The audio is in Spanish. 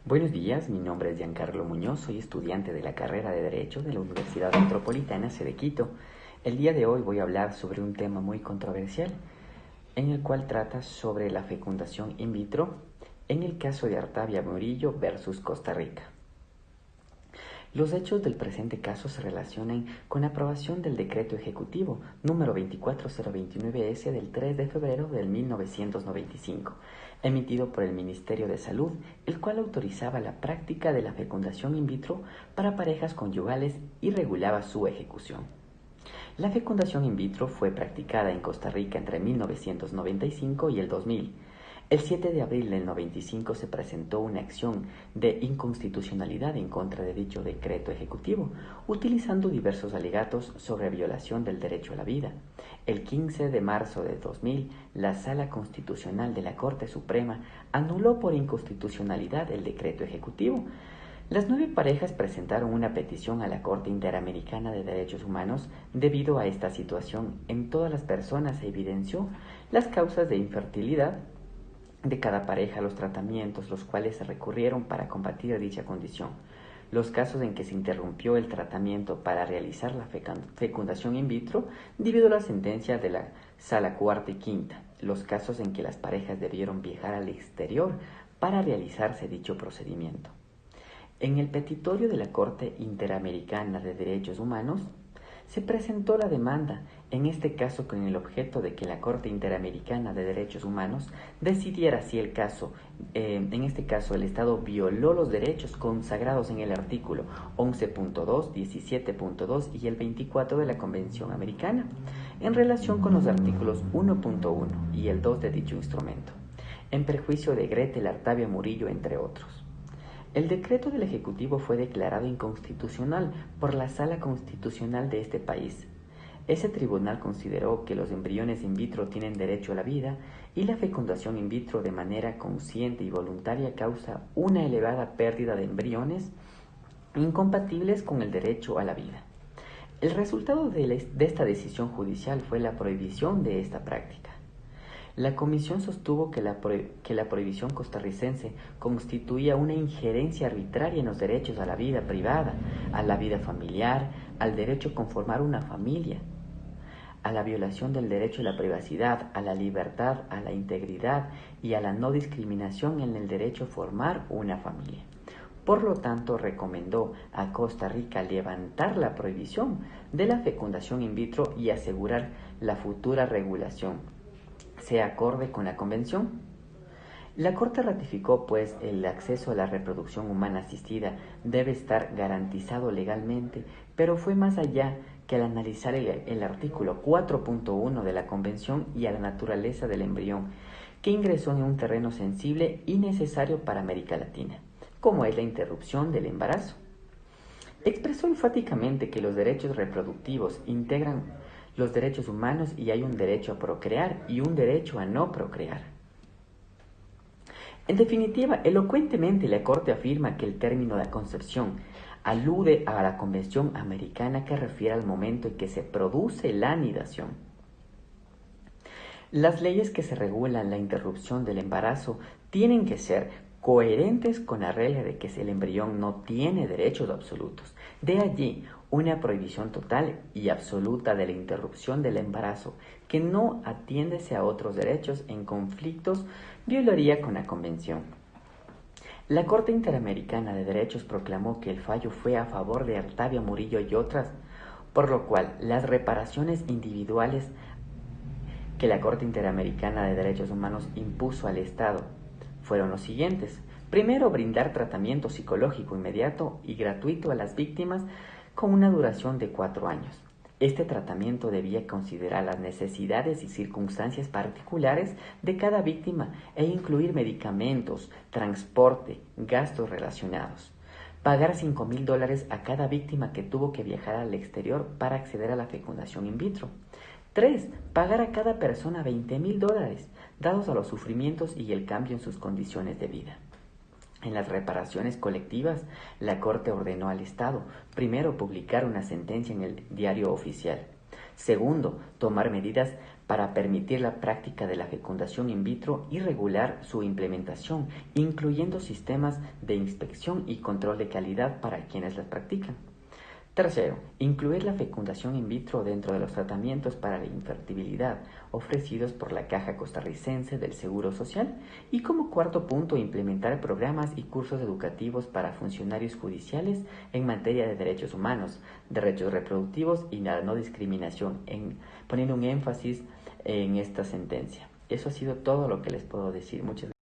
Buenos días, mi nombre es Giancarlo Muñoz, soy estudiante de la carrera de Derecho de la Universidad Metropolitana C de Quito. El día de hoy voy a hablar sobre un tema muy controversial, en el cual trata sobre la fecundación in vitro en el caso de Artavia Murillo versus Costa Rica. Los hechos del presente caso se relacionan con la aprobación del Decreto Ejecutivo número 24029-S del 3 de febrero del 1995, emitido por el Ministerio de Salud, el cual autorizaba la práctica de la fecundación in vitro para parejas conyugales y regulaba su ejecución. La fecundación in vitro fue practicada en Costa Rica entre 1995 y el 2000. El 7 de abril del 95 se presentó una acción de inconstitucionalidad en contra de dicho decreto ejecutivo, utilizando diversos alegatos sobre violación del derecho a la vida. El 15 de marzo de 2000, la Sala Constitucional de la Corte Suprema anuló por inconstitucionalidad el decreto ejecutivo. Las 9 parejas presentaron una petición a la Corte Interamericana de Derechos Humanos debido a esta situación. En todas las personas se evidenció las causas de infertilidad de cada pareja, los tratamientos los cuales se recurrieron para combatir dicha condición, los casos en que se interrumpió el tratamiento para realizar la fecundación in vitro debido a la sentencia de la Sala Cuarta y Quinta, los casos en que las parejas debieron viajar al exterior para realizarse dicho procedimiento. En el petitorio de la Corte Interamericana de Derechos Humanos se presentó la demanda, en este caso con el objeto de que la Corte Interamericana de Derechos Humanos decidiera si en este caso el Estado violó los derechos consagrados en el artículo 11.2, 17.2 y el 24 de la Convención Americana, en relación con los artículos 1.1 y el 2 de dicho instrumento, en perjuicio de Gretel Artavia Murillo, entre otros. El decreto del Ejecutivo fue declarado inconstitucional por la Sala Constitucional de este país. Ese tribunal consideró que los embriones in vitro tienen derecho a la vida y la fecundación in vitro de manera consciente y voluntaria causa una elevada pérdida de embriones incompatibles con el derecho a la vida. El resultado de esta decisión judicial fue la prohibición de esta práctica. La comisión sostuvo que la prohibición costarricense constituía una injerencia arbitraria en los derechos a la vida privada, a la vida familiar, al derecho a conformar una familia, a la violación del derecho a la privacidad, a la libertad, a la integridad y a la no discriminación en el derecho a formar una familia. Por lo tanto, recomendó a Costa Rica levantar la prohibición de la fecundación in vitro y asegurar la futura regulación sea acorde con la Convención. La Corte ratificó, pues, el acceso a la reproducción humana asistida debe estar garantizado legalmente, pero fue más allá que al analizar el artículo 4.1 de la Convención y a la naturaleza del embrión, que ingresó en un terreno sensible y necesario para América Latina, como es la interrupción del embarazo. Expresó enfáticamente que los derechos reproductivos integran los derechos humanos y hay un derecho a procrear y un derecho a no procrear. En definitiva, elocuentemente la Corte afirma que el término de concepción alude a la Convención Americana que refiere al momento en que se produce la anidación. Las leyes que se regulan la interrupción del embarazo tienen que ser coherentes con la regla de que el embrión no tiene derechos absolutos. De allí una prohibición total y absoluta de la interrupción del embarazo que no atiéndese a otros derechos en conflictos violaría con la Convención. La Corte Interamericana de Derechos proclamó que el fallo fue a favor de Artavia Murillo y otras, por lo cual las reparaciones individuales que la Corte Interamericana de Derechos Humanos impuso al Estado fueron los siguientes. Primero, brindar tratamiento psicológico inmediato y gratuito a las víctimas con una duración de 4 años. Este tratamiento debía considerar las necesidades y circunstancias particulares de cada víctima e incluir medicamentos, transporte, gastos relacionados. Pagar $5,000 a cada víctima que tuvo que viajar al exterior para acceder a la fecundación in vitro. 3. Pagar a cada persona $20,000, dados a los sufrimientos y el cambio en sus condiciones de vida. En las reparaciones colectivas, la Corte ordenó al Estado, primero, publicar una sentencia en el Diario Oficial. Segundo, tomar medidas para permitir la práctica de la fecundación in vitro y regular su implementación, incluyendo sistemas de inspección y control de calidad para quienes las practican. Tercero, incluir la fecundación in vitro dentro de los tratamientos para la infertilidad ofrecidos por la Caja Costarricense del Seguro Social. Y como cuarto punto, implementar programas y cursos educativos para funcionarios judiciales en materia de derechos humanos, derechos reproductivos y la no discriminación, poniendo un énfasis en esta sentencia. Eso ha sido todo lo que les puedo decir. Muchas gracias.